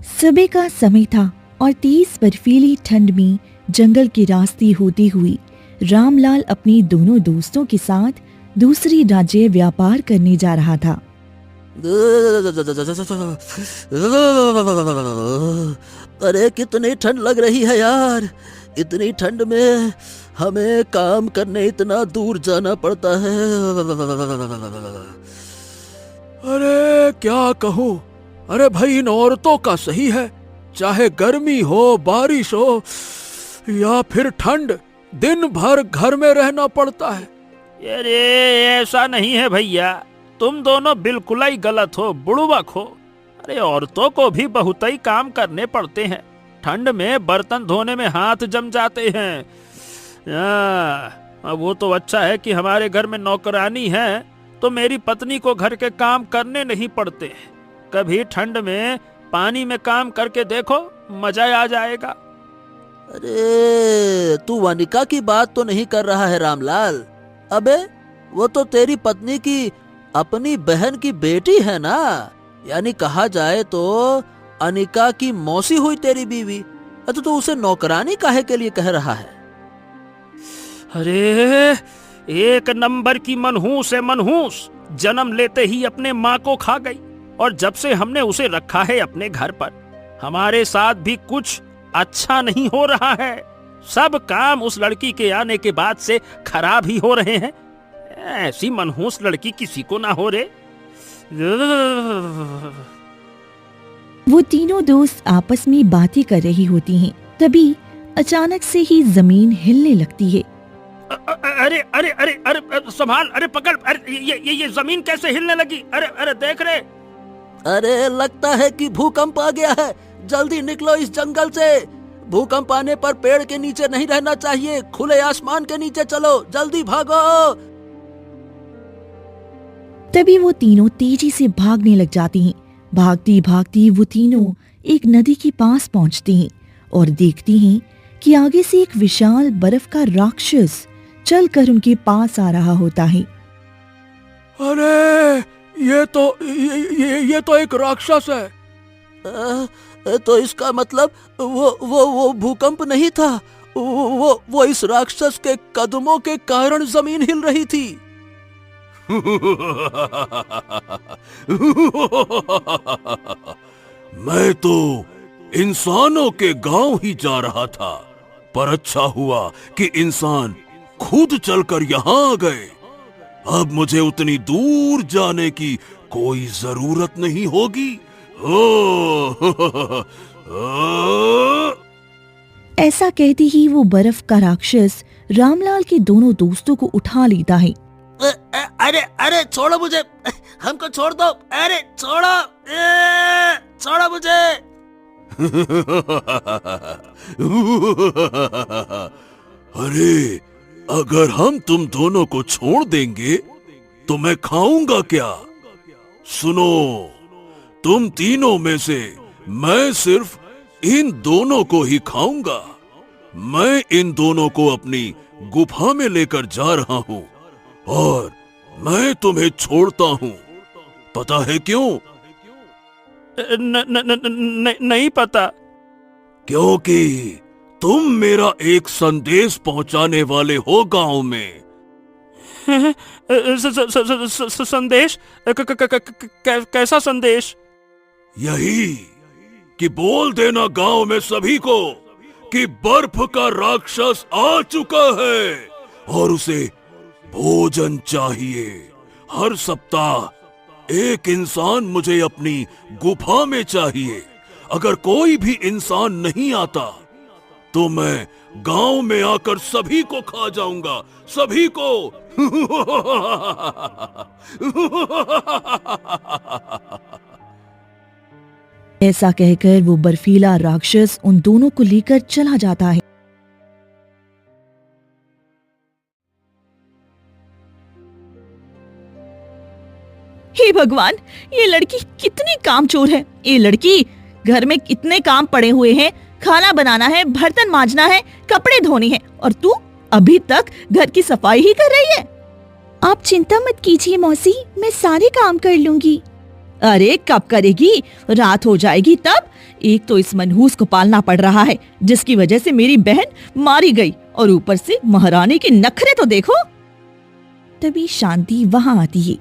सुबह का समय था और तेज बर्फीली ठंड में जंगल के रास्ते होते हुए रामलाल अपने दोनों दोस्तों के साथ दूसरी राज्य व्यापार करने जा रहा था। अरे कितनी ठंड लग रही है यार। इतनी ठंड में हमें काम करने इतना दूर जाना पड़ता है। अरे क्या कहूँ। अरे भाई, इन औरतों का सही है, चाहे गर्मी हो, बारिश हो या फिर ठंड, दिन भर घर में रहना पड़ता है। अरे ऐसा नहीं है भैया, तुम दोनों बिल्कुल ही गलत हो, बुड़बक हो। अरे औरतों को भी बहुत ही काम करने पड़ते हैं। ठंड में बर्तन धोने में हाथ जम जाते हैं। अब वो तो अच्छा है कि हमारे घर में नौकरानी है, तो मेरी पत्नी को घर के काम करने नहीं पड़ते। कभी ठंड में पानी में काम करके देखो, मजा आ जाएगा। अरे तू वनिका की बात तो नहीं कर रहा है रामलाल? अबे वो तो तेरी पत्नी की अपनी बहन की बेटी है ना, यानी कहा जाए तो अनिका की मौसी हुई तेरी बीवी। तो तू उसे नौकरानी काहे के लिए कह रहा है? अरे एक नंबर की मनहूस है, मनहूस। जन्म लेते ही अपने माँ को खा गई, और जब से हमने उसे रखा है अपने घर पर, हमारे साथ भी कुछ अच्छा नहीं हो रहा है। सब काम उस लड़की के आने के बाद से खराब ही हो रहे हैं। ऐसी मनहूस लड़की किसी को ना हो रे। वो तीनों दोस्त आपस में बातें कर रही होती हैं। तभी अचानक से ही जमीन हिलने लगती है। अरे अरे अरे अरे संभाल, अरे पकड़, अरे ये जमीन कैसे हिलने लगी? अरे अरे देख रे। अरे लगता है कि भूकंप आ गया है, जल्दी निकलो इस जंगल से। भूकंप आने पर पेड़ के नीचे नहीं रहना चाहिए, खुले आसमान के नीचे चलो, जल्दी भागो। तभी वो तीनों तेजी से भागने लग जाती हैं। भागती भागती वो तीनों एक नदी के पास पहुंचती हैं और देखती हैं कि आगे से एक विशाल बर्फ का राक्षस चलकर उनके पास आ रहा होता है। अरे ये तो एक राक्षस है। तो इसका मतलब वो भूकंप नहीं था, वो इस राक्षस के कदमों के कारण जमीन हिल रही थी। मैं तो इंसानों के गांव ही जा रहा था, पर अच्छा हुआ कि इंसान खुद चलकर यहाँ आ गए। अब मुझे उतनी दूर जाने की कोई जरूरत नहीं होगी। ऐसा कहते ही वो बर्फ का राक्षस रामलाल के दोनों दोस्तों को उठा लेता है। अरे अरे छोड़ो मुझे, हमको छोड़ दो। अरे छोड़ो, छोड़ो मुझे। अरे अगर हम तुम दोनों को छोड़ देंगे तो मैं खाऊंगा क्या? सुनो, तुम तीनों में से मैं सिर्फ इन दोनों को ही खाऊंगा। मैं इन दोनों को अपनी गुफा में लेकर जा रहा हूँ और मैं तुम्हें छोड़ता हूँ। पता है क्यों? नहीं पता। क्योंकि तुम मेरा एक संदेश पहुंचाने वाले हो गांव में। संदेश? कैसा संदेश? यही कि बोल देना गांव में सभी को कि बर्फ का राक्षस आ चुका है और उसे भोजन चाहिए। हर सप्ताह एक इंसान मुझे अपनी गुफा में चाहिए। अगर कोई भी इंसान नहीं आता तो मैं गांव में आकर सभी को खा जाऊंगा, सभी को। ऐसा कहकर वो बर्फीला राक्षस उन दोनों को लेकर चला जाता है। हे भगवान, ये लड़की कितनी कामचोर है। ये लड़की, घर में कितने काम पड़े हुए हैं, खाना बनाना है, बर्तन मांजना है, कपड़े धोने हैं, और तू अभी तक घर की सफाई ही कर रही है। आप चिंता मत कीजिए मौसी, मैं सारे काम कर लूंगी। अरे कब करेगी, रात हो जाएगी तब। एक तो इस मनहूस को पालना पड़ रहा है जिसकी वजह से मेरी बहन मारी गई, और ऊपर से महारानी के नखरे तो देखो। तभी शांति वहां आती है।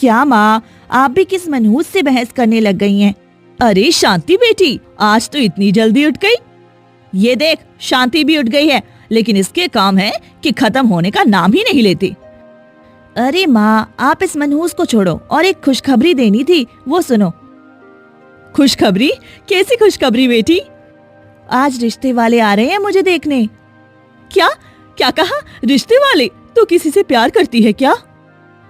क्या माँ, आप भी किस मनहूस से बहस करने लग गई हैं? अरे शांति बेटी, आज तो इतनी जल्दी उठ गई। ये देख, शांति भी उठ गई है, लेकिन इसके काम है कि खत्म होने का नाम ही नहीं लेती। अरे माँ, आप इस मनहूस को छोड़ो और एक खुशखबरी देनी थी, वो सुनो। खुशखबरी? कैसी खुशखबरी बेटी? आज रिश्ते वाले आ रहे हैं मुझे देखने। क्या क्या कहा? रिश्ते वाले? तो किसी से प्यार करती है क्या?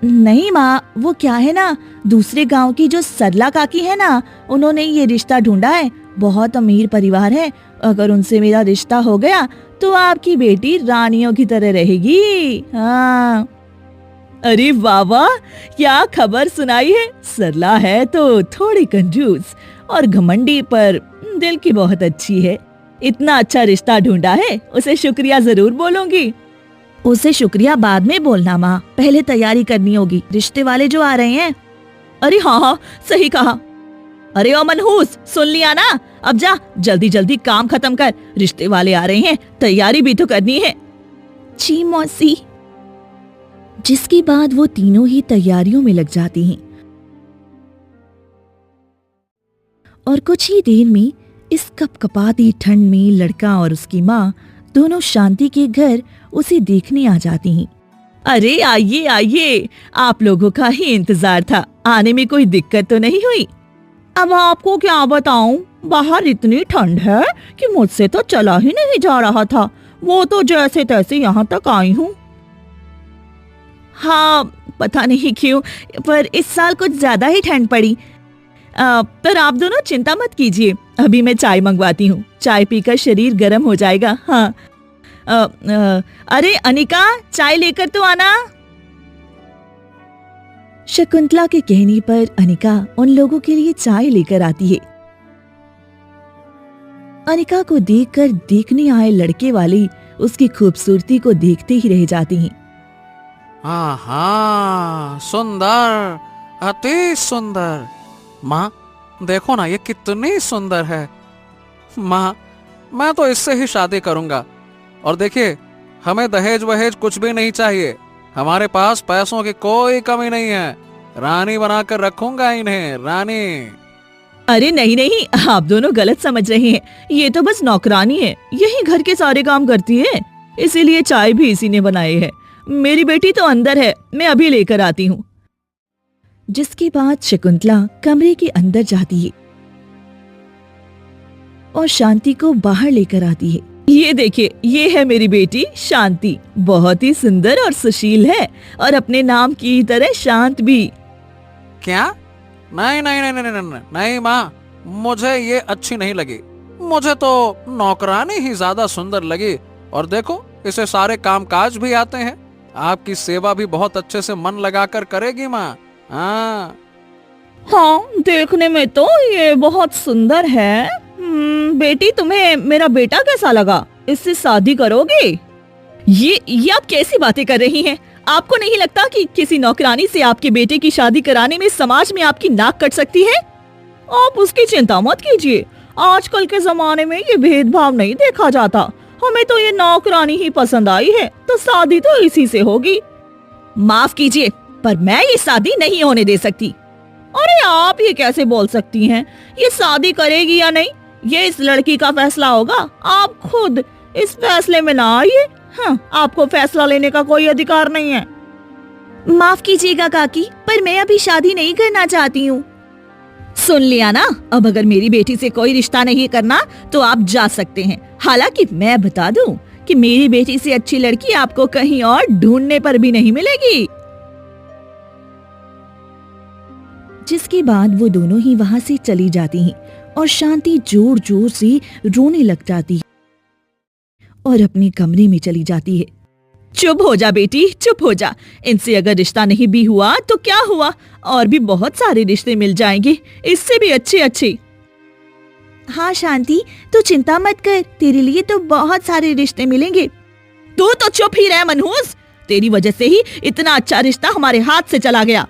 नहीं माँ, वो क्या है ना, दूसरे गांव की जो सरला काकी है ना, उन्होंने ये रिश्ता ढूंढा है। बहुत अमीर परिवार है, अगर उनसे मेरा रिश्ता हो गया तो आपकी बेटी रानियों की तरह रहेगी। हाँ। अरे वाह वाह, क्या खबर सुनाई है। सरला है तो थोड़ी कंजूस और घमंडी, पर दिल की बहुत अच्छी है। इतना अच्छा रिश्ता ढूंढा है, उसे शुक्रिया जरूर बोलूंगी। उसे शुक्रिया बाद में बोलना माँ, पहले तैयारी करनी होगी, रिश्ते वाले जो आ रहे हैं। अरे हाँ हाँ, सही कहा। अरे ओ मनहूस, सुन लिया ना? अब जा, जल्दी जल्दी काम खत्म कर, रिश्ते वाले आ रहे हैं, तैयारी भी तो करनी है। जी मौसी। जिसके बाद वो तीनों ही तैयारियों में लग जाती हैं। और कुछ ही देर में इस कपकपाती ठंड में लड़का और उसकी माँ दोनों शांति के घर उसे देखने आ जाती हैं। अरे आइए आइए, आप लोगों का ही इंतजार था, आने में कोई दिक्कत तो नहीं हुई? अब आपको क्या बताऊं, बाहर इतनी ठंड है कि मुझसे तो चला ही नहीं जा रहा था। वो तो जैसे तैसे यहाँ तक आई हूँ। हाँ, पता नहीं क्यों, पर इस साल कुछ ज्यादा ही ठंड पड़ी। पर आप दोनों चिंता मत कीजिए, अभी मैं चाय मंगवाती हूँ, चाय पीकर शरीर गर्म हो जाएगा। हाँ। अरे अनिका, चाय लेकर तो आना। शकुंतला के कहने पर अनिका उन लोगों के लिए चाय लेकर आती है। अनिका को देखकर देखने आए लड़के वाले उसकी खूबसूरती को देखते ही रह जाती हैं। हाँ, सुंदर, अति सुंदर। माँ देखो ना, ये कितनी सुंदर है। माँ, मैं तो इससे ही शादी करूंगा। और देखिए, हमें दहेज वहेज कुछ भी नहीं चाहिए, हमारे पास पैसों की कोई कमी नहीं है। रानी बनाकर रखूंगा इन्हें, रानी। अरे नहीं नहीं, आप दोनों गलत समझ रहे हैं, ये तो बस नौकरानी है, यही घर के सारे काम करती है, इसीलिए चाय भी इसी ने बनाई है। मेरी बेटी तो अंदर है, मैं अभी लेकर आती हूँ। जिसके बाद शकुंतला कमरे के अंदर जाती है और शांति को बाहर लेकर आती है। ये देखिए, ये है मेरी बेटी शांति, बहुत ही सुंदर और सुशील है, और अपने नाम की तरह शांत भी। क्या? नहीं नहीं नहीं नहीं नहीं, नहीं माँ, मुझे ये अच्छी नहीं लगी। मुझे तो नौकरानी ही ज्यादा सुंदर लगी। और देखो, इसे सारे कामकाज भी आते हैं, आपकी सेवा भी बहुत अच्छे से मन लगाकर करेगी माँ। हाँ, देखने में तो ये बहुत सुंदर है। बेटी, तुम्हें मेरा बेटा कैसा लगा? इससे शादी करोगे? ये आप कैसी बातें कर रही हैं? आपको नहीं लगता कि किसी नौकरानी से आपके बेटे की शादी कराने में समाज में आपकी नाक कट सकती है? आप उसकी चिंता मत कीजिए, आजकल के जमाने में ये भेदभाव नहीं देखा जाता। हमें तो ये नौकरानी ही पसंद आई है, तो शादी तो इसी से होगी। माफ कीजिए, पर मैं ये शादी नहीं होने दे सकती। अरे आप ये कैसे बोल सकती हैं? ये शादी करेगी या नहीं, ये इस लड़की का फैसला होगा। आप खुद इस फैसले में ना आइए। हाँ, आपको फैसला लेने का कोई अधिकार नहीं है। माफ कीजिएगा काकी, पर मैं अभी शादी नहीं करना चाहती हूँ। सुन लिया ना, अब अगर मेरी बेटी से कोई रिश्ता नहीं करना तो आप जा सकते हैं। हालांकि मैं बता दूं कि मेरी बेटी से अच्छी लड़की आपको कहीं और ढूंढने पर भी नहीं मिलेगी। जिसके बाद वो दोनों ही वहां से चली जाती हैं और शांति जोर जोर से रोने लग जाती है और अपने कमरे में चली जाती है। चुप हो जा बेटी, चुप हो जा। इनसे अगर रिश्ता नहीं भी हुआ तो क्या हुआ, और भी बहुत सारे रिश्ते मिल जाएंगे, इससे भी अच्छे अच्छे। हाँ शांति, तू चिंता मत कर, तेरे लिए तो बहुत सारे रिश्ते मिलेंगे। तू तो चुप ही रह मनहूस, तेरी वजह से ही इतना अच्छा रिश्ता हमारे हाथ से चला गया।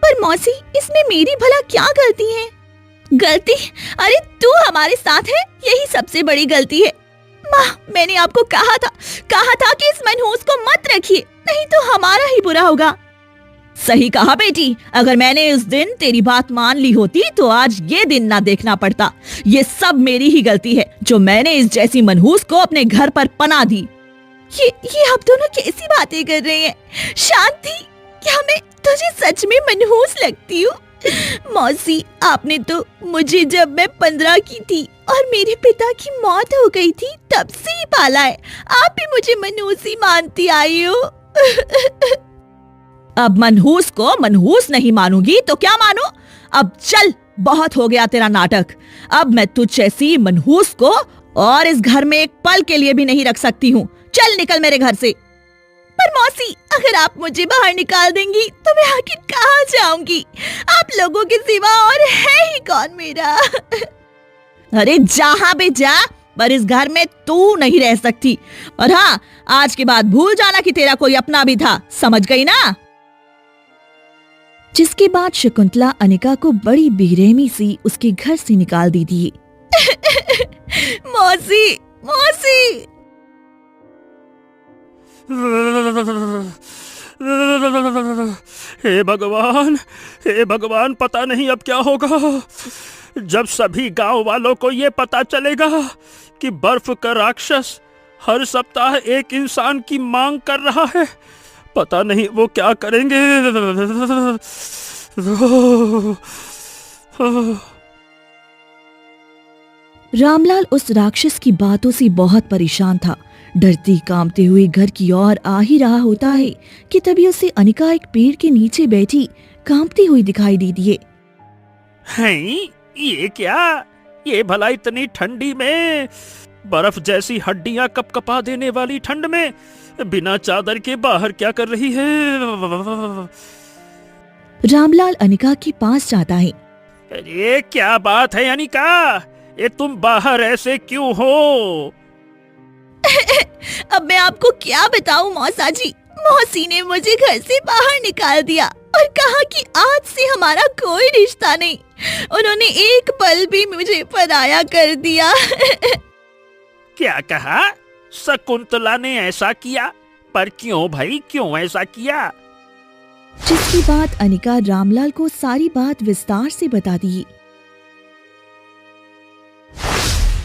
पर मौसी, इसमें मेरी भला क्या गलती है? गलती? अरे तू हमारे साथ है, यही सबसे बड़ी गलती है। माँ, मैंने आपको कहा था कि इस मनहूस को मत रखिए, नहीं तो हमारा ही बुरा होगा। सही कहा बेटी, अगर मैंने उस दिन तेरी बात मान ली होती तो आज ये दिन ना देखना पड़ता। ये सब मेरी ही गलती है जो मैंने इस जैसी मनहूस को अपने घर पर पनाह दी। ये आप दोनों कैसी बातें कर रहे हैं? शांति, क्या मैं तुझे सच में मनहूस लगती हूँ? मौसी, आपने तो मुझे जब मैं 15 की थी और मेरे पिता की मौत हो गई थी तब से ही पाला है। आप भी मुझे मनहूस ही मानती आई हो। अब मनहूस को मनहूस नहीं मानूंगी तो क्या मानूं? अब चल, बहुत हो गया तेरा नाटक। अब मैं तुझ जैसी मनहूस को और इस घर में एक पल के लिए भी नहीं रख सकती हूँ। चल निकल मेरे घर से। पर मौसी, अगर आप मुझे बाहर निकाल देंगी तो मैं आखिर कहाँ जाऊंगी? आप लोगों के सिवा और है ही कौन मेरा? अरे जहाँ भी जा, पर इस घर में तू नहीं रह सकती। और हाँ, आज के बाद भूल जाना कि तेरा कोई अपना भी था, समझ गई ना? जिसके बाद शकुंतला अनिका को बड़ी बेरहमी से उसके घर से निकाल दी थी। मौसी, मौसी। हे भगवान, पता नहीं अब क्या होगा। जब सभी गांव वालों को ये पता चलेगा कि बर्फ का राक्षस हर सप्ताह एक इंसान की मांग कर रहा है, पता नहीं वो क्या करेंगे। रामलाल उस राक्षस की बातों से बहुत परेशान था। डरते कांपते हुए घर की ओर आ ही रहा होता है कि तभी उसे अनिका एक पेड़ के नीचे बैठी कांपती हुई दिखाई दी दिए। हैं, ये क्या? ये भला इतनी ठंडी में, बर्फ जैसी हड्डियां कपकपा देने वाली ठंड में बिना चादर के बाहर क्या कर रही है? रामलाल अनिका के पास जाता है। अरे क्या बात है अनिका, ये तुम बाहर ऐसे क्यों हो? अब मैं आपको क्या बताऊं मौसा जी, मौसी ने मुझे घर से बाहर निकाल दिया और कहा कि आज से हमारा कोई रिश्ता नहीं। उन्होंने एक पल भी मुझे पराया कर दिया। क्या कहा? शकुंतला ने ऐसा किया? पर क्यों भाई, क्यों ऐसा किया? जिसके बाद अनिका रामलाल को सारी बात विस्तार से बता दी।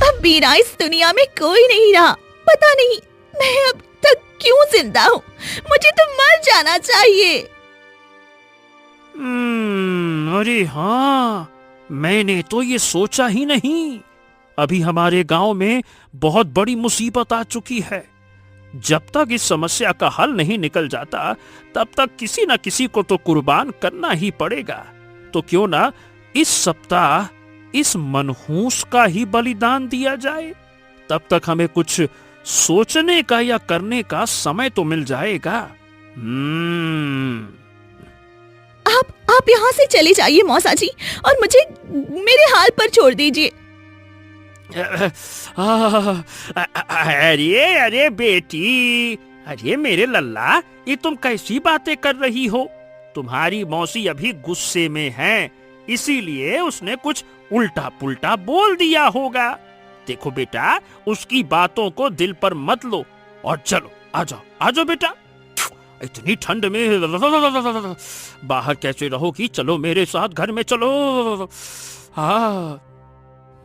अब मेरा इस दुनिया में कोई नहीं रहा, पता नहीं मैं अब तक क्यों जिंदा हूँ। मुझे तो मर जाना चाहिए। अरे हाँ, मैंने तो ये सोचा ही नहीं। अभी हमारे गांव में बहुत बड़ी मुसीबत आ चुकी है। जब तक इस समस्या का हल नहीं निकल जाता तब तक किसी न किसी को तो कुर्बान करना ही पड़ेगा। तो क्यों ना इस सप्ताह इस मनहूस का ही बलिदान दिया जाए। तब तक हमें कुछ सोचने का या करने का समय तो मिल जाएगा। आप यहाँ से चले जाइए मौसा जी, और मुझे मेरे हाल पर छोड़ दीजिए। अरे बेटी, अरे मेरे लल्ला, ये तुम कैसी बातें कर रही हो? तुम्हारी मौसी अभी गुस्से में है, इसीलिए उसने कुछ उल्टा पुल्टा बोल दिया होगा। देखो बेटा, उसकी बातों को दिल पर मत लो और चलो आ जाओ बेटा। इतनी ठंड में बाहर कैसे रहोगी? चलो मेरे साथ घर में चलो। हाँ।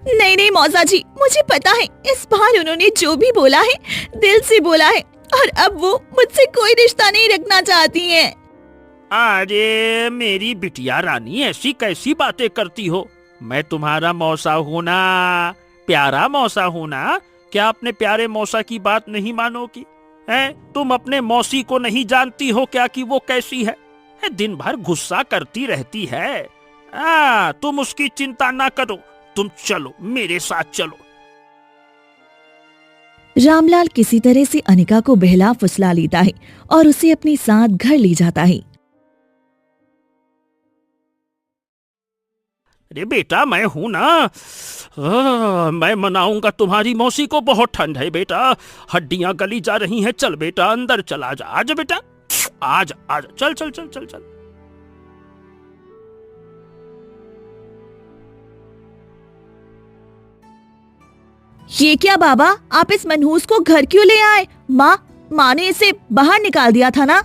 नहीं मौसा जी, मुझे पता है इस बार उन्होंने जो भी बोला है दिल से बोला है, और अब वो मुझसे कोई रिश्ता नहीं रखना चाहती हैं। अरे मेरी बिटिया रानी, ऐसी कैसी बातें करती हो? मैं तुम्हारा मौसा हूं ना, प्यारा मौसा हूं ना। क्या अपने प्यारे मौसा की बात नहीं मानोगी? हैं? तुम अपने मौसी को नहीं जानती हो क्या कि वो कैसी है? दिन भर गुस्सा करती रहती है। तुम उसकी चिंता ना करो, तुम चलो मेरे साथ चलो। रामलाल किसी तरह से अनिका को बहला फुसला लेता है और उसे अपने साथ घर ले जाता है। अरे बेटा, मैं हूं ना, मैं मनाऊंगा तुम्हारी मौसी को। बहुत ठंड है बेटा, हड्डियां गली जा रही हैं। चल बेटा, अंदर चला जा। आजा बेटा, आजा चल चल चल चल चल। ये क्या बाबा, आप इस मनहूस को घर क्यों ले आए? माँ ने इसे बाहर निकाल दिया था ना?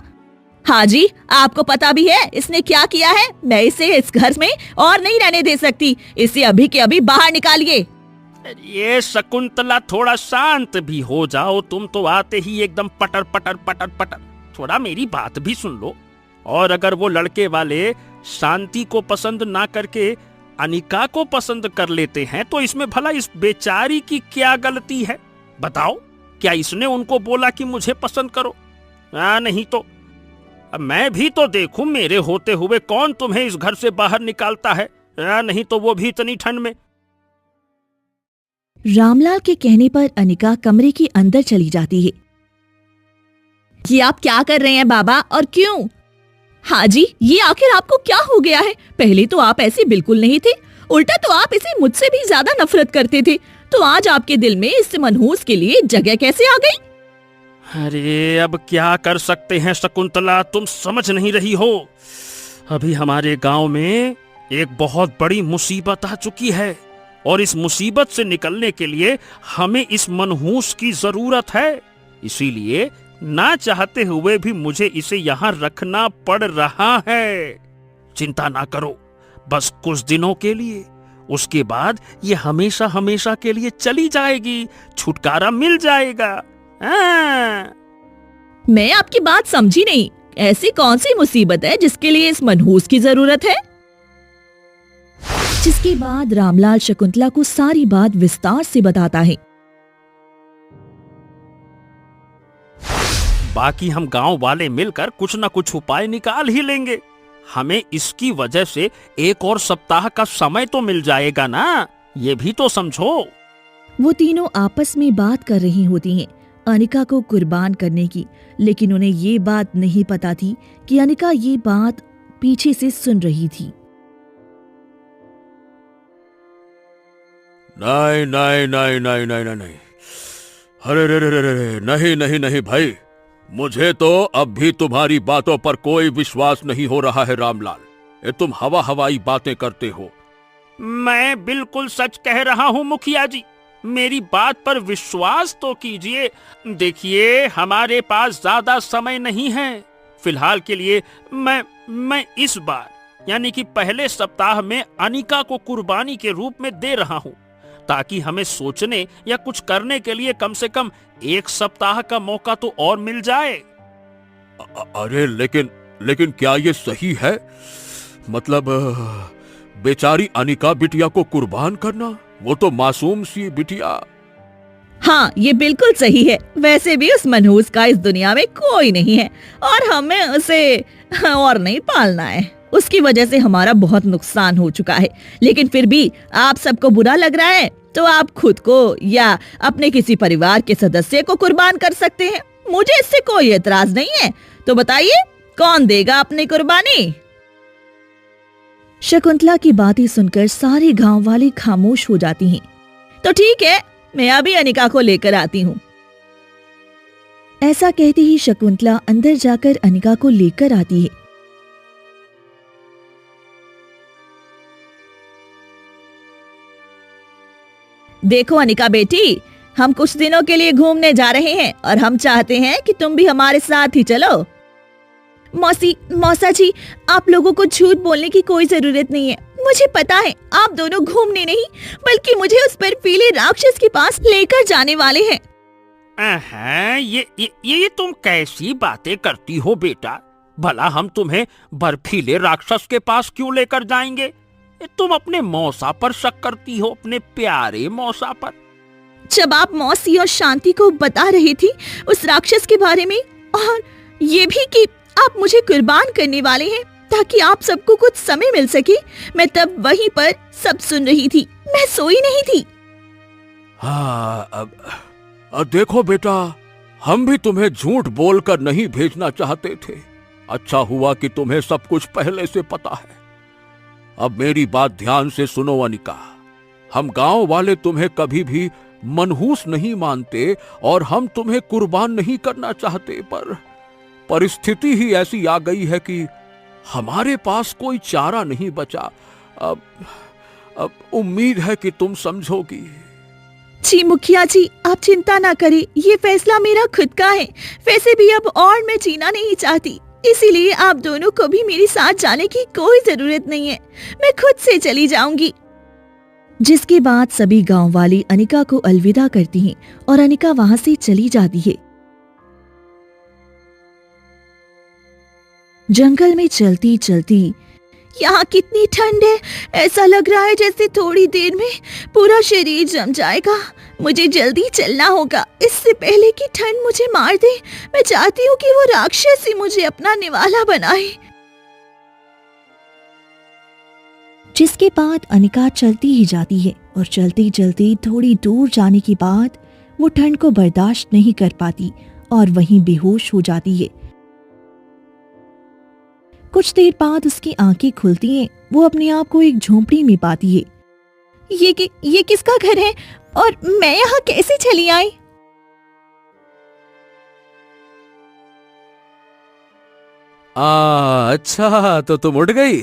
हाँ जी, आपको पता भी है इसने क्या किया है। मैं इसे इस घर में और नहीं रहने दे सकती। इसे अभी के अभी बाहर निकालिए। ये शकुंतला, थोड़ा शांत भी हो जाओ। तुम तो आते ही एकदम पटर पटर पटर पटर। थोड़ा मेरी बात भी सुन लो। और अगर वो लड़के वाले शांति को पसंद ना करके अनिका को पसंद कर लेते हैं तो इसमें भला इस बेचारी की क्या गलती है? बताओ, क्या इसने उनको बोला कि मुझे पसंद करो? नहीं तो अब मैं भी तो देखूं, मेरे होते हुए कौन तुम्हें इस घर से बाहर निकालता है? नहीं तो वो भी इतनी ठंड में। रामलाल के कहने पर अनिका कमरे के अंदर चली जाती है। ये आप क्या कर रहे हैं बाबा, और क्यों? हाँ जी, ये आखिर आपको क्या हो गया है? पहले तो आप ऐसे बिल्कुल नहीं थे, उल्टा तो आप इसे मुझसे भी ज्यादा नफरत करते थे। तो आज आपके दिल में इस मनहूस के लिए जगह कैसे आ गई? अरे अब क्या कर सकते हैं शकुंतला, तुम समझ नहीं रही हो। अभी हमारे गांव में एक बहुत बड़ी मुसीबत आ चुकी है और इस मुसीबत से निकलने के लिए हमें इस मनहूस की जरूरत है। इसीलिए ना चाहते हुए भी मुझे इसे यहाँ रखना पड़ रहा है। चिंता ना करो, बस कुछ दिनों के लिए। उसके बाद ये हमेशा हमेशा के लिए चली जाएगी, छुटकारा मिल जाएगा। मैं आपकी बात समझी नहीं। ऐसी कौन सी मुसीबत है जिसके लिए इस मनहूस की जरूरत है? जिसके बाद रामलाल शकुंतला को सारी बात विस्तार से बताता है। बाकी हम गांव वाले मिलकर कुछ न कुछ उपाय निकाल ही लेंगे। हमें इसकी वजह से एक और सप्ताह का समय तो मिल जाएगा ना, ये भी तो समझो। वो तीनों आपस में बात कर रही होती हैं अनिका को कुर्बान करने की, लेकिन उन्हें ये बात नहीं पता थी कि अनिका ये बात पीछे से सुन रही थी। नहीं नहीं नहीं नहीं नहीं नहीं नहीं, अरे रे रे रे रे, नहीं नहीं नहीं भाई, मुझे तो अब भी तुम्हारी बातों पर कोई विश्वास नहीं हो रहा है रामलाल। ये तुम हवा हवाई बातें करते हो। मैं बिल्कुल सच कह रहा हूँ मुखिया जी, मेरी बात पर विश्वास तो कीजिए। देखिए, हमारे पास ज्यादा समय नहीं है। फिलहाल के लिए मैं इस बार यानी कि पहले सप्ताह में अनिका को कुर्बानी के रूप में दे रहा हूँ, ताकि हमें सोचने या कुछ करने के लिए कम से कम एक सप्ताह का मौका तो और मिल जाए। अरे लेकिन क्या ये सही है? मतलब बेचारी अनिका बिटिया को कुर्बान करना, वो तो मासूम सी बिटिया। हाँ, ये बिल्कुल सही है। वैसे भी उस मनहूस का इस दुनिया में कोई नहीं है और हमें उसे और नहीं पालना है। उसकी वजह से हमारा बहुत नुकसान हो चुका है, लेकिन फिर भी आप सबको बुरा लग रहा है तो आप खुद को या अपने किसी परिवार के सदस्य को कुर्बान कर सकते हैं। मुझे इससे कोई एतराज नहीं है। तो बताइए, कौन देगा अपनी कुर्बानी? शकुंतला की बातें सुनकर सारे गांव वाले खामोश हो जाती हैं। तो ठीक है, मैं अभी अनिका को लेकर आती हूँ। ऐसा कहते ही शकुंतला अंदर जाकर अनिका को लेकर आती है। देखो अनिका बेटी, हम कुछ दिनों के लिए घूमने जा रहे हैं और हम चाहते हैं कि तुम भी हमारे साथ ही चलो। मौसा जी, आप लोगों को झूठ बोलने की कोई जरूरत नहीं है। मुझे पता है आप दोनों घूमने नहीं बल्कि मुझे उस बर्फीले राक्षस के पास लेकर जाने वाले हैं। ये तुम कैसी बातें करती हो बेटा? भला हम तुम्हें बर्फीले राक्षस के पास क्यों लेकर जाएंगे? तुम अपने मौसा पर शक करती हो, अपने प्यारे मौसा पर। जब आप मौसी और शांति को बता रही थी उस राक्षस के बारे में, और ये भी कि आप मुझे कुर्बान करने वाले हैं ताकि आप सबको कुछ समय मिल सके, मैं तब वहीं पर सब सुन रही थी। मैं सोई नहीं थी। हाँ, अब देखो बेटा, हम भी तुम्हें झूठ बोलकर नहीं भेजना चाहते थे। अच्छा हुआ कि तुम्हें सब कुछ पहले से पता है। अब मेरी बात ध्यान से सुनो अनिका, हम गांव वाले तुम्हें कभी भी मनहूस नहीं मानते और हम तुम्हें कुर्बान नहीं करना चाहते, पर परिस्थिति ही ऐसी आ गई है कि हमारे पास कोई चारा नहीं बचा। अब उम्मीद है कि तुम समझोगी। जी मुखिया जी, आप चिंता ना करें, ये फैसला मेरा खुद का है। वैसे भी अब और मैं जीना नहीं चाहती, इसीलिए आप दोनों को भी मेरे साथ जाने की कोई जरूरत नहीं है। मैं खुद से चली जाऊंगी। जिसके बाद सभी गांव वाले अनिका को अलविदा करती हैं और अनिका वहां से चली जाती है। जंगल में चलती चलती, यहाँ कितनी ठंड है, ऐसा लग रहा है जैसे थोड़ी देर में पूरा शरीर जम जाएगा। मुझे जल्दी चलना होगा, इससे पहले कि ठंड मुझे मार दे। मैं चाहती हूँ कि वो राक्षस ही मुझे अपना निवाला बनाए। जिसके बाद अनिका चलती ही जाती है और चलती चलती थोड़ी दूर जाने के बाद वो ठंड को बर्दाश्त नहीं कर पाती और वहीं बेहोश हो जाती है। कुछ देर बाद उसकी आंखें खुलती हैं। वो अपने आप को एक झोंपड़ी में पाती है। ये किसका घर है और मैं यहाँ कैसे चली आई? अच्छा, तो तुम उठ गई।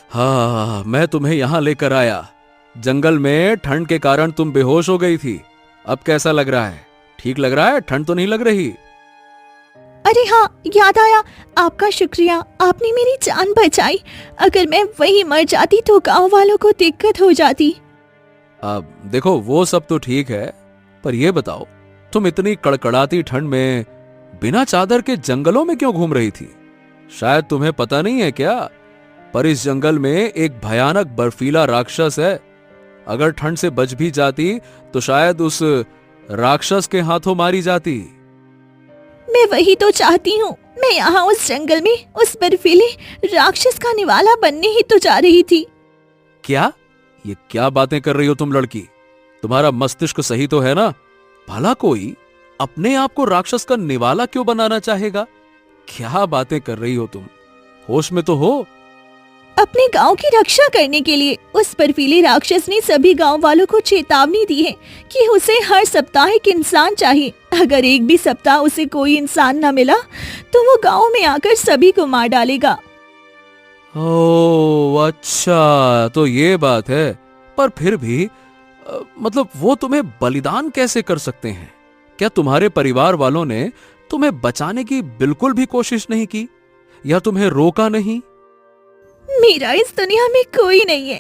हाँ, मैं तुम्हें यहाँ लेकर आया। जंगल में ठंड के कारण तुम बेहोश हो गई थी। अब कैसा लग रहा है? ठीक लग रहा है? ठंड तो नहीं लग रही? अरे हाँ, याद आया, आपका शुक्रिया, आपने मेरी जान बचाई। अगर मैं वहीं मर जाती तो गांव वालों को दिक्कत हो जाती। अब देखो, वो सब तो ठीक है, पर ये बताओ, तुम इतनी कड़कड़ाती ठंड में बिना चादर के जंगलों में क्यों घूम रही थी? शायद तुम्हें पता नहीं है क्या, पर इस जंगल में एक भयानक बर्फीला राक्षस है। अगर ठंड से बच भी जाती तो शायद उस राक्षस के हाथों मारी जाती। मैं वही तो चाहती हूँ। मैं यहाँ उस जंगल में उस बर्फीले राक्षस का निवाला बनने ही तो जा रही थी। क्या? ये क्या बातें कर रही हो तुम लड़की? तुम्हारा मस्तिष्क सही तो है ना? भला कोई अपने आप को राक्षस का निवाला क्यों बनाना चाहेगा? क्या बातें कर रही हो तुम? होश में तो हो? अपने गांव की रक्षा करने के लिए उस बर्फीले राक्षस ने सभी गांव वालों को चेतावनी दी है कि उसे हर सप्ताह एक इंसान चाहिए। अगर एक भी सप्ताह उसे कोई इंसान न मिला तो वो गांव में आकर सभी को मार डालेगा। ओह अच्छा, तो ये बात है। पर फिर भी मतलब वो तुम्हें बलिदान कैसे कर सकते हैं? क्या तुम्हारे परिवार वालों ने तुम्हें बचाने की बिल्कुल भी कोशिश नहीं की या तुम्हें रोका नहीं? मेरा इस दुनिया में कोई नहीं है।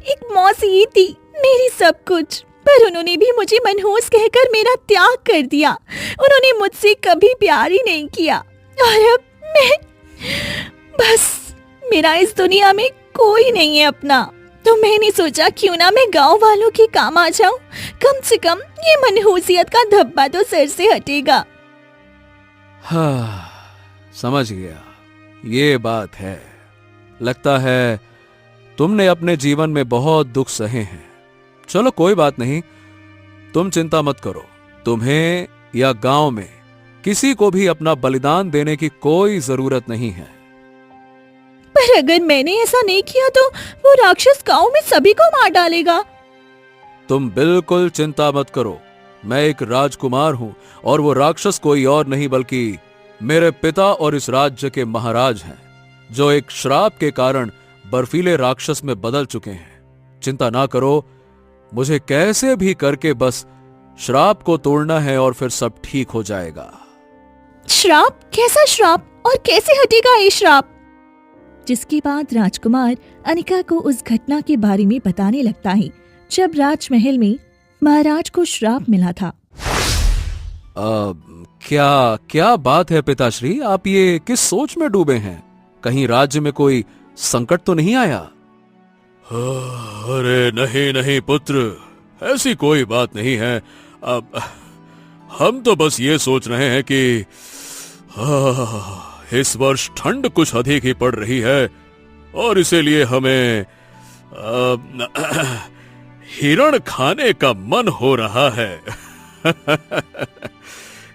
एक मौसी ही थी, मेरी सब कुछ, पर उन्होंने भी मुझे मनहूस कहकर मेरा त्याग कर दिया। उन्होंने मुझसे कभी प्यार ही नहीं किया और अब मैं बस, मेरा इस दुनिया में कोई नहीं है अपना। तो मैंने सोचा क्यों ना मैं गांव वालों के काम आ जाऊं। कम से कम ये मनहूसियत का धब्बा तो सर से हटेगा। हाँ, समझ गया, ये बात है। लगता है तुमने अपने जीवन में बहुत दुख सहे हैं। चलो कोई बात नहीं, तुम चिंता मत करो। तुम्हें या गांव में किसी को भी अपना बलिदान देने की कोई जरूरत नहीं है। पर अगर मैंने ऐसा नहीं किया तो वो राक्षस गांव में सभी को मार डालेगा। तुम बिल्कुल चिंता मत करो। मैं एक राजकुमार हूं और वो राक्षस कोई और नहीं बल्कि मेरे पिता और इस राज्य के महाराज हैं, जो एक श्राप के कारण बर्फीले राक्षस में बदल चुके हैं। चिंता ना करो, मुझे कैसे भी करके बस श्राप को तोड़ना है और फिर सब ठीक हो जाएगा। श्राप? कैसा श्राप और कैसे हटेगा ये श्राप? जिसके बाद राजकुमार अनिका को उस घटना के बारे में बताने लगता है जब राजमहल में महाराज को श्राप मिला था। क्या क्या बात है पिताश्री, आप ये किस सोच में डूबे हैं? कहीं राज्य में कोई संकट तो नहीं आया? अरे नहीं नहीं पुत्र, ऐसी कोई बात नहीं है। अब हम तो बस ये सोच रहे हैं कि इस वर्ष ठंड कुछ अधिक ही पड़ रही है और इसीलिए हमें हिरण खाने का मन हो रहा है।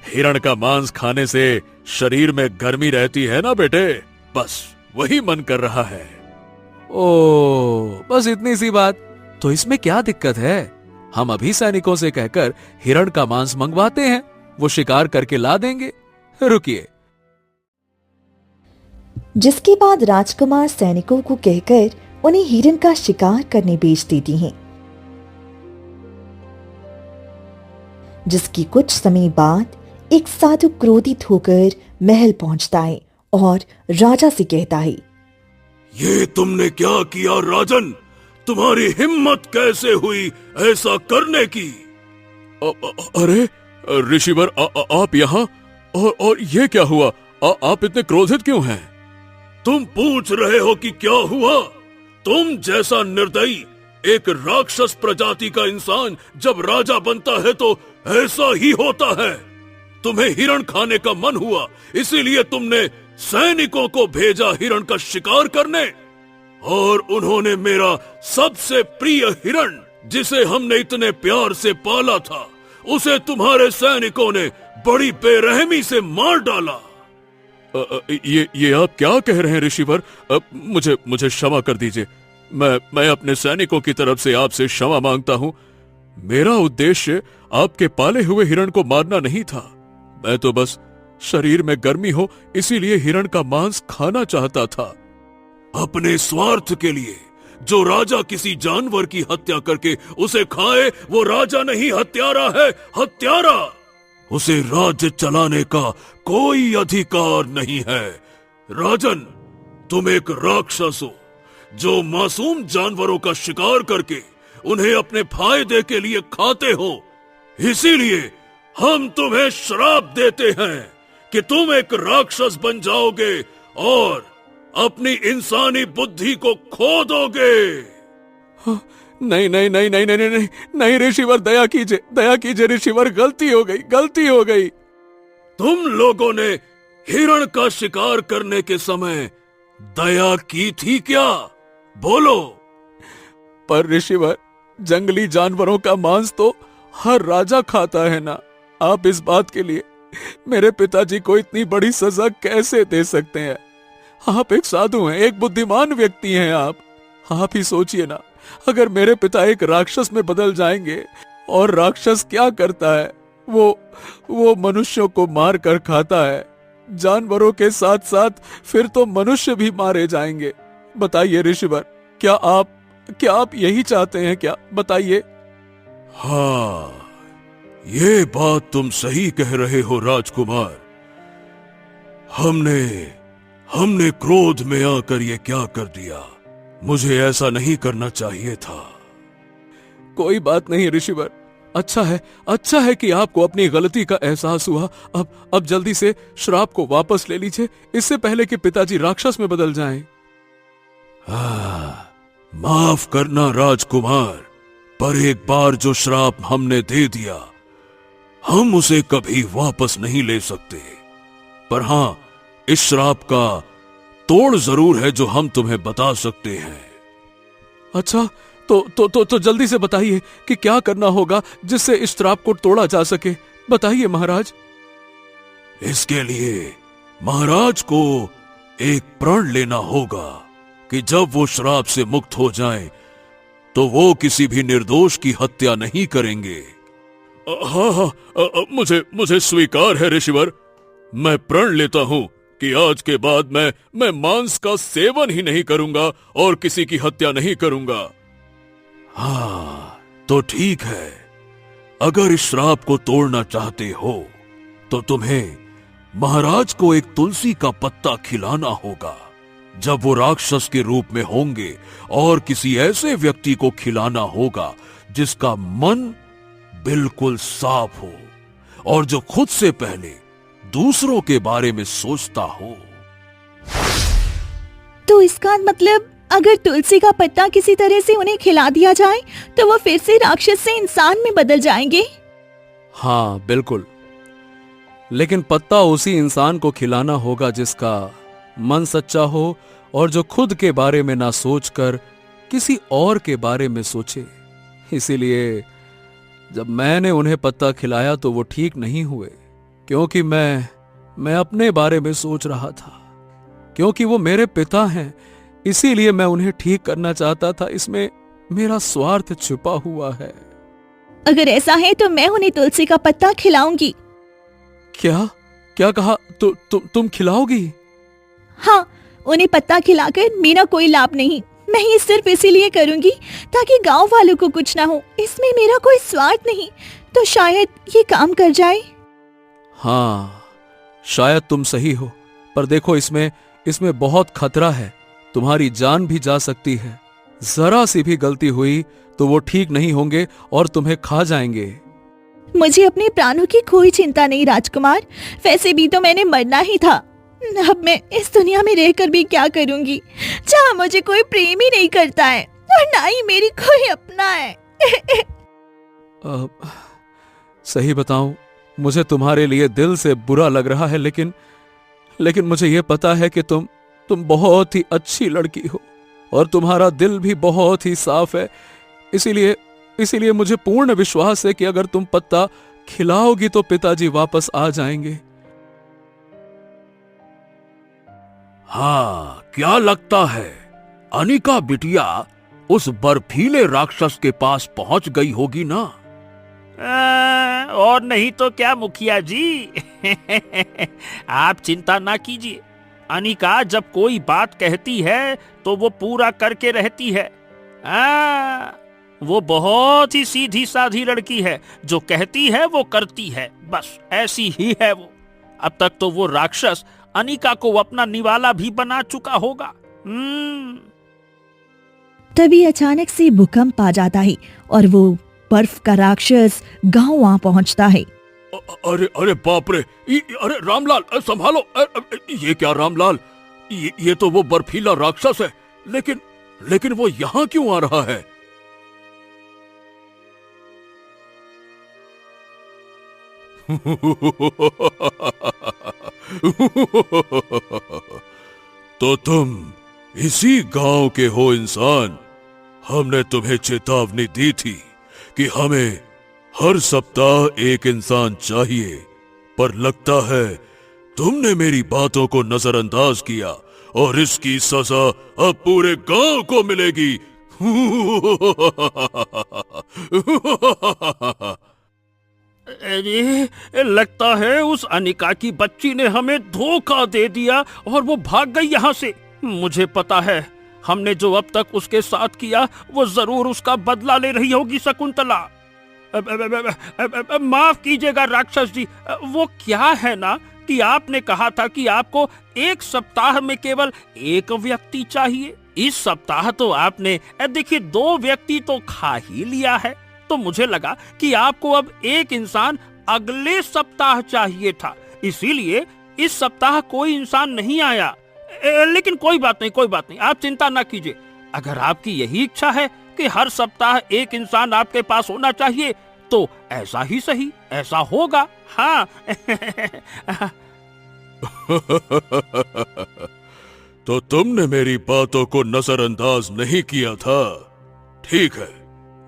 हिरण का मांस खाने से शरीर में गर्मी रहती है ना बेटे, बस वही मन कर रहा है। ओ, बस इतनी सी बात? तो इसमें क्या दिक्कत है? हम अभी सैनिकों से कहकर हिरण का मांस मंगवाते हैं, वो शिकार करके ला देंगे। रुकिए। जिसके बाद राजकुमार सैनिकों को कहकर उन्हें हिरण का शिकार करने भेज देती हैं। जिसकी कुछ समय बाद एक साधु क्रोधित होकर महल पहुंचता है और राजा से कहता है, ये तुमने क्या किया राजन? तुम्हारी हिम्मत कैसे हुई ऐसा करने की? अरे ऋषिवर, आप यहाँ? और ये क्या हुआ? आप इतने क्रोधित क्यों हैं? तुम पूछ रहे हो कि क्या हुआ? तुम जैसा निर्दयी एक राक्षस प्रजाति का इंसान जब राजा बनता है तो ऐसा ही होता है। तुम्हें हिरण खाने का मन हुआ, इसीलिए तुमने सैनिकों को भेजा हिरण का शिकार करने, और उन्होंने मेरा सबसे प्रिय हिरण, जिसे हमने इतने प्यार से पाला था, उसे तुम्हारे सैनिकों ने बड़ी बेरहमी से मार डाला। ये आप क्या कह रहे हैं ऋषिवर? मुझे क्षमा कर दीजिए। मैं अपने सैनिकों की तरफ से आपसे क्षमा मांगता हूँ। मेरा उद्देश्य आपके पाले हुए हिरण को मारना नहीं था। मैं तो बस शरीर में गर्मी हो इसीलिए हिरण का मांस खाना चाहता था। अपने स्वार्थ के लिए जो राजा किसी जानवर की हत्या करके उसे खाए वो राजा नहीं, हत्यारा है, हत्यारा। उसे राज्य चलाने का कोई अधिकार नहीं है। राजन, तुम एक राक्षस हो जो मासूम जानवरों का शिकार करके उन्हें अपने फायदे के लिए खाते हो। इसीलिए हम तुम्हें श्राप देते हैं कि तुम एक राक्षस बन जाओगे और अपनी इंसानी बुद्धि को खो दोगे। नहीं नहीं नहीं नहीं नहीं नहीं नहीं ऋषिवर, दया कीजिए ऋषिवर, गलती हो गई। तुम लोगों ने हिरण का शिकार करने के समय दया की थी क्या? बोलो। पर ऋषिवर, जंगली जानवरों का मांस तो हर राजा खाता है ना। आप इस बात के लिए मेरे पिताजी को इतनी बड़ी सजा कैसे दे सकते हैं? आप एक साधु हैं, एक बुद्धिमान व्यक्ति हैं। आप ही सोचिए ना, अगर मेरे पिता एक राक्षस में बदल जाएंगे, और राक्षस क्या करता है, वो मनुष्यों को मार कर खाता है। जानवरों के साथ साथ फिर तो मनुष्य भी मारे जाएंगे। बताइए ऋषिवर, क्या आप यही चाहते हैं क्या? बताइए। हाँ, ये बात तुम सही कह रहे हो राजकुमार। हमने क्रोध में आकर ये क्या कर दिया। मुझे ऐसा नहीं करना चाहिए था। कोई बात नहीं ऋषिवर, अच्छा है कि आपको अपनी गलती का एहसास हुआ। अब जल्दी से श्राप को वापस ले लीजिए, इससे पहले कि पिताजी राक्षस में बदल जाएं। माफ करना राजकुमार, पर एक बार जो श्राप हमने दे दिया, हम उसे कभी वापस नहीं ले सकते। पर हाँ, इस श्राप का तोड़ जरूर है जो हम तुम्हें बता सकते हैं। अच्छा, तो जल्दी से बताइए कि क्या करना होगा जिससे इस श्राप को तोड़ा जा सके। बताइए महाराज। इसके लिए महाराज को एक प्रण लेना होगा कि जब वो श्राप से मुक्त हो जाएं, तो वो किसी भी निर्दोष की हत्या नहीं करेंगे। हाँ, मुझे स्वीकार है ऋषिवर। मैं प्रण लेता हूँ कि आज के बाद मैं मांस का सेवन ही नहीं करूंगा और किसी की हत्या नहीं करूंगा। हाँ, तो ठीक है। अगर इस श्राप को तोड़ना चाहते हो तो तुम्हें महाराज को एक तुलसी का पत्ता खिलाना होगा जब वो राक्षस के रूप में होंगे, और किसी ऐसे व्यक्ति को खिलाना होगा जिसका मन बिल्कुल साफ हो और जो खुद से पहले दूसरों के बारे में सोचता हो। तो इसका मतलब अगर तुलसी का पत्ता किसी तरह से उन्हें खिला दिया जाए तो वो फिर से राक्षस से इंसान में बदल जाएंगे। हाँ बिल्कुल, लेकिन पत्ता उसी इंसान को खिलाना होगा जिसका मन सच्चा हो और जो खुद के बारे में ना सोचकर किसी और के बारे में सोचे। इसीलिए जब मैंने उन्हें पत्ता खिलाया तो वो ठीक नहीं हुए, क्योंकि मैं अपने बारे में सोच रहा था। क्योंकि वो मेरे पिता हैं, इसीलिए मैं उन्हें ठीक करना चाहता था। इसमें मेरा स्वार्थ छुपा हुआ है। अगर ऐसा है तो मैं उन्हें तुलसी का पत्ता खिलाऊंगी। क्या कहा? तुम खिलाओगी? हाँ, उन्हें पत्ता खिलाकर मेरा कोई लाभ नहीं, मैं ये सिर्फ इसीलिए करूंगी ताकि गांव वालों को कुछ ना हो। इसमें मेरा कोई स्वार्थ नहीं, तो शायद ये काम कर जाए। हाँ, शायद तुम सही हो, पर देखो इसमें बहुत खतरा है। तुम्हारी जान भी जा सकती है। जरा सी भी गलती हुई तो वो ठीक नहीं होंगे और तुम्हें खा जाएंगे। मुझे अपने प्राणों की कोई चिंता नहीं राजकुमार, वैसे भी तो मैंने मरना ही था। अब मैं इस दुनिया में रहकर भी क्या करूंगी, जहाँ मुझे कोई प्रेम ही नहीं करता है और ना ही मेरी कोई अपना है। सही बताऊं, मुझे तुम्हारे लिए दिल से बुरा लग रहा है, लेकिन मुझे ये पता है कि तुम बहुत ही अच्छी लड़की हो और तुम्हारा दिल भी बहुत ही साफ है। इसीलिए मुझे पूर्ण विश्वास है कि अगर तुम पत्ता खिलाओगी तो पिताजी वापस आ जाएंगे। हाँ, क्या लगता है अनिका बिटिया उस बर्फीले राक्षस के पास पहुंच गई होगी ना? और नहीं तो क्या मुखिया जी। आप चिंता ना कीजिए, अनिका जब कोई बात कहती है तो वो पूरा करके रहती है। वो बहुत ही सीधी साधी लड़की है, जो कहती है वो करती है, बस ऐसी ही है वो। अब तक तो वो राक्षस अनिका को अपना निवाला भी बना चुका होगा। तभी अचानक से भूकंप आ जाता है और वो बर्फ का राक्षस गांव आ पहुंचता है। अरे बाप रे! अरे रामलाल, संभालो! ये क्या रामलाल, ये तो वो बर्फीला राक्षस है, लेकिन वो यहाँ क्यों आ रहा है? तो तुम इसी गांव के हो इंसान। हमने तुम्हें चेतावनी दी थी कि हमें हर सप्ताह एक इंसान चाहिए, पर लगता है तुमने मेरी बातों को नजरअंदाज किया और इसकी सजा अब पूरे गांव को मिलेगी। अरे लगता है उस अनिका की बच्ची ने हमें धोखा दे दिया और वो भाग गई यहाँ से। मुझे पता है हमने जो अब तक उसके साथ किया वो जरूर उसका बदला ले रही होगी शकुंतला। माफ कीजिएगा राक्षस जी, वो क्या है ना कि आपने कहा था कि आपको एक सप्ताह में केवल एक व्यक्ति चाहिए। इस सप्ताह तो आपने देखिए 2 व्यक्ति तो खा ही लिया है, तो मुझे लगा कि आपको अब एक इंसान अगले सप्ताह चाहिए था, इसीलिए इस सप्ताह कोई इंसान नहीं आया। लेकिन कोई बात नहीं, आप चिंता ना कीजिए। अगर आपकी यही इच्छा है कि हर सप्ताह एक इंसान आपके पास होना चाहिए तो ऐसा ही सही, ऐसा होगा। हाँ। तो तुमने मेरी बातों को नजरअंदाज नहीं किया था। ठीक है,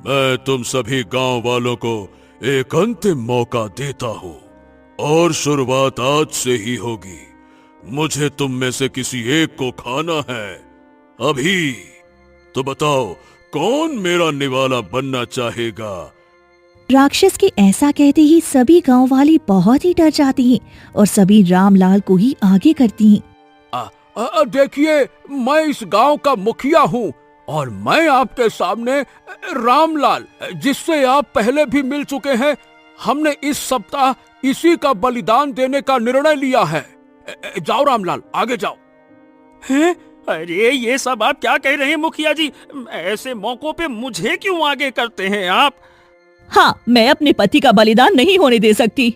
मैं तुम सभी गांव वालों को एक अंतिम मौका देता हूं और शुरुआत आज से ही होगी। मुझे तुम में से किसी एक को खाना है अभी। तो बताओ, कौन मेरा निवाला बनना चाहेगा? राक्षस के ऐसा कहते ही सभी गांव वाले बहुत ही डर जाती हैं और सभी रामलाल को ही आगे करती हैं। देखिए, मैं इस गांव का मुखिया हूँ और मैं आपके सामने रामलाल, जिससे आप पहले भी मिल चुके हैं, हमने इस सप्ताह इसी का बलिदान देने का निर्णय लिया है। जाओ रामलाल, आगे जाओ। हैं? अरे ये सब आप क्या कह रहे हैं मुखिया जी? ऐसे मौकों पे मुझे क्यों आगे करते हैं आप? हाँ, मैं अपने पति का बलिदान नहीं होने दे सकती।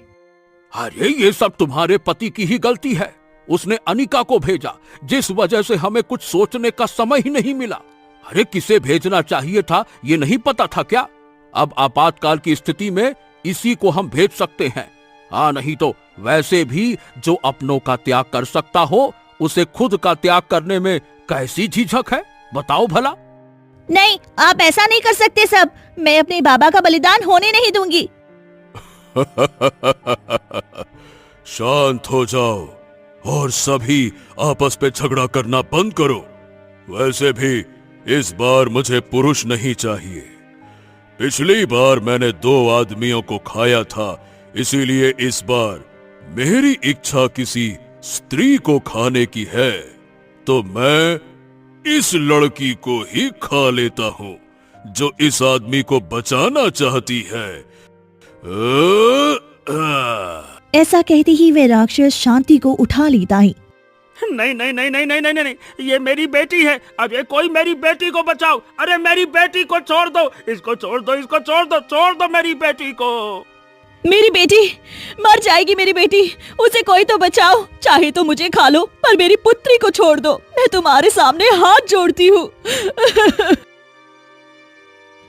अरे ये सब तुम्हारे पति की ही गलती है। उसने अनिका को भेजा, जिस वजह से हमें कुछ सोचने का समय ही नहीं मिला। अरे किसे भेजना चाहिए था ये नहीं पता था क्या? अब आपातकाल की स्थिति में इसी को हम भेज सकते हैं। हाँ, नहीं तो वैसे भी जो अपनों का त्याग कर सकता हो उसे खुद का त्याग करने में कैसी झिझक है, बताओ भला। नहीं, आप ऐसा नहीं कर सकते सब। मैं अपने बाबा का बलिदान होने नहीं दूंगी। शांत हो जाओ और सभी आपस में झगड़ा करना बंद करो। वैसे भी इस बार मुझे पुरुष नहीं चाहिए। पिछली बार मैंने 2 आदमियों को खाया था, इसीलिए इस बार मेरी इच्छा किसी स्त्री को खाने की है। तो मैं इस लड़की को ही खा लेता हूँ जो इस आदमी को बचाना चाहती है। ऐसा कहते ही वह राक्षस शांति को उठा लेता है। नहीं नहीं नहीं नहीं नहीं नहीं नहीं नहीं, ये मेरी बेटी है। अब ये कोई मेरी बेटी को बचाओ। अरे मेरी बेटी को छोड़ दो, इसको छोड़ दो, इसको छोड़ दो मेरी बेटी को। मेरी बेटी मर जाएगी, मेरी बेटी, उसे कोई तो बचाओ। चाहे तो मुझे खा लो, पर मेरी पुत्री को छोड़ दो। मैं तुम्हारे सामने हाथ जोड़ती हूँ।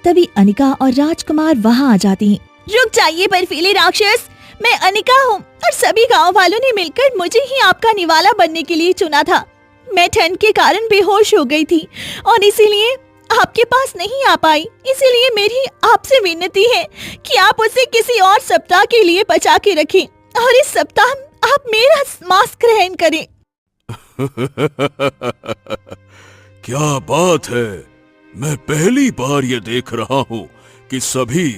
तभी अनिका और राजकुमार वहाँ आ जाते हैं। रुक जाइए बर्फीले राक्षस, मैं अनिका हूँ और सभी गांव वालों ने मिलकर मुझे ही आपका निवाला बनने के लिए चुना था। मैं ठंड के कारण बेहोश हो गई थी और इसीलिए आपके पास नहीं आ पाई। इसीलिए मेरी आपसे विनती है कि आप उसे किसी और सप्ताह के लिए बचा के रखें और इस सप्ताह आप मेरा मांस ग्रहण करें। क्या बात है, मैं पहली बार ये देख रहा हूँ कि सभी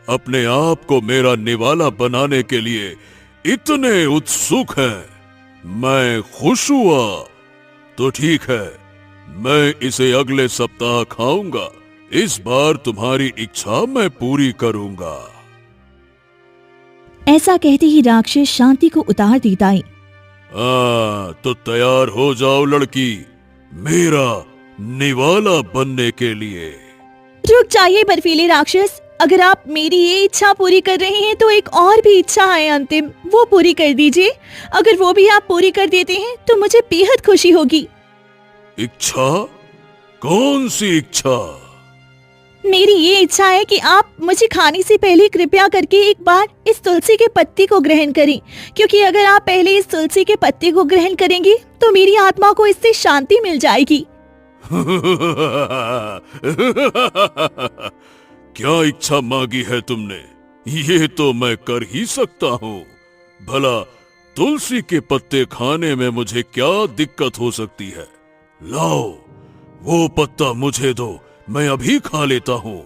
अपने आप को मेरा निवाला बनाने के लिए इतने उत्सुक हैं। मैं खुश हुआ। तो ठीक है, मैं इसे अगले सप्ताह खाऊंगा। इस बार तुम्हारी इच्छा मैं पूरी करूंगा। ऐसा कहते ही राक्षस शांति को उतार देता है। तो तैयार हो जाओ लड़की, मेरा निवाला बनने के लिए। रुक जाइए बर्फीले राक्षस, अगर आप मेरी ये इच्छा पूरी कर रहे हैं तो एक और भी इच्छा है अंतिम, वो पूरी कर दीजिए। अगर वो भी आप पूरी कर देते हैं तो मुझे बेहद खुशी होगी। इच्छा? कौन सी इच्छा? मेरी ये इच्छा है कि आप मुझे खाने से पहले कृपया करके एक बार इस तुलसी के पत्ते को ग्रहण करें, क्योंकि अगर आप पहले इस तुलसी के पत्ते को ग्रहण करेंगे तो मेरी आत्मा को इससे शांति मिल जाएगी। क्या इच्छा मांगी है तुमने? ये तो मैं कर ही सकता हूँ। भला तुलसी के पत्ते खाने में मुझे क्या दिक्कत हो सकती है? लाओ, वो पत्ता मुझे दो, मैं अभी खा लेता हूँ।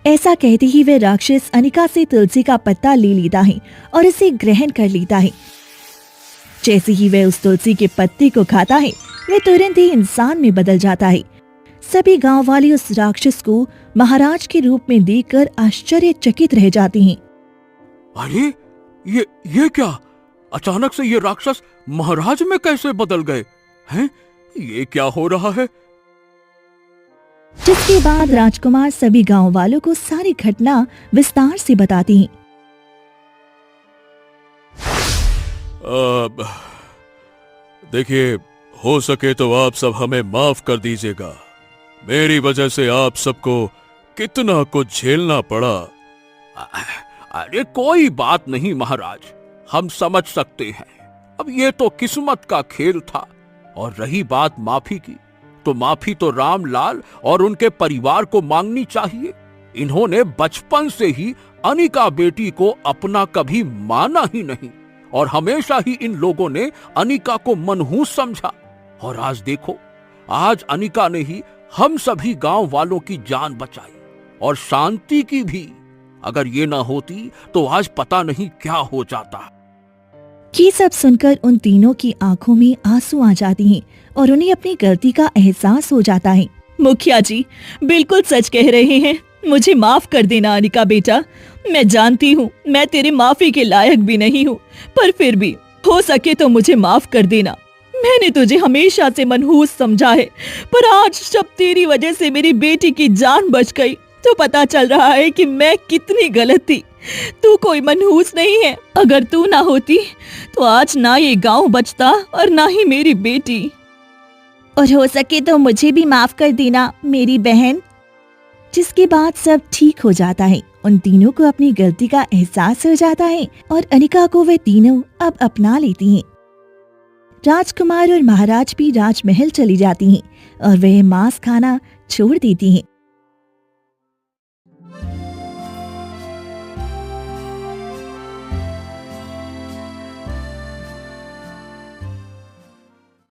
ऐसा कहते ही वह राक्षस अनिका से तुलसी का पत्ता ले लेता है और इसे ग्रहण कर लेता है। जैसे ही वह उस तुलसी के पत्ते को खाता है, वह तुरंत ही इंसान में बदल जाता है। सभी गांव वाले उस राक्षस को महाराज के रूप में देखकर आश्चर्यचकित रह जाते हैं। अरे ये क्या? अचानक से ये राक्षस महाराज में कैसे बदल गए हैं? ये क्या हो रहा है? जिसके बाद राजकुमार सभी गांव वालों को सारी घटना विस्तार से बताते हैं। देखिए, हो सके तो आप सब हमें माफ कर दीजिएगा। मेरी वजह से आप सबको कितना कुछ झेलना पड़ा। अरे कोई बात नहीं महाराज, हम समझ सकते हैं। अब ये तो किस्मत का खेल था। और रही बात माफी की, तो माफी तो रामलाल और उनके परिवार को मांगनी चाहिए। इन्होंने बचपन से ही अनिका बेटी को अपना कभी माना ही नहीं और हमेशा ही इन लोगों ने अनिका को मनहूस समझा। और आज देखो, आज अनिका ने ही हम सभी गांव वालों की जान बचाई और शांति की भी। अगर ये ना होती तो आज पता नहीं क्या हो जाता। ये सब सुनकर उन तीनों की आंखों में आंसू आ जाते हैं और उन्हें अपनी गलती का एहसास हो जाता है। मुखिया जी बिल्कुल सच कह रहे हैं, मुझे माफ कर देना अनिका बेटा। मैं जानती हूँ मैं तेरे माफी के लायक भी नहीं हूँ, पर फिर भी हो सके तो मुझे माफ कर देना। मैंने तुझे हमेशा से मनहूस समझा है, पर आज जब तेरी वजह से मेरी बेटी की जान बच गई तो पता चल रहा है कि मैं कितनी गलत थी। तू कोई मनहूस नहीं है। अगर तू ना होती तो आज ना ये गांव बचता और ना ही मेरी बेटी। और हो सके तो मुझे भी माफ कर देना मेरी बहन। जिसके बाद सब ठीक हो जाता है। उन तीनों को अपनी गलती का एहसास हो जाता है और अनिका को वे तीनों अब अपना लेती हैं। राजकुमार और महाराज भी राजमहल चली जाती हैं और वह मांस खाना छोड़ देती हैं।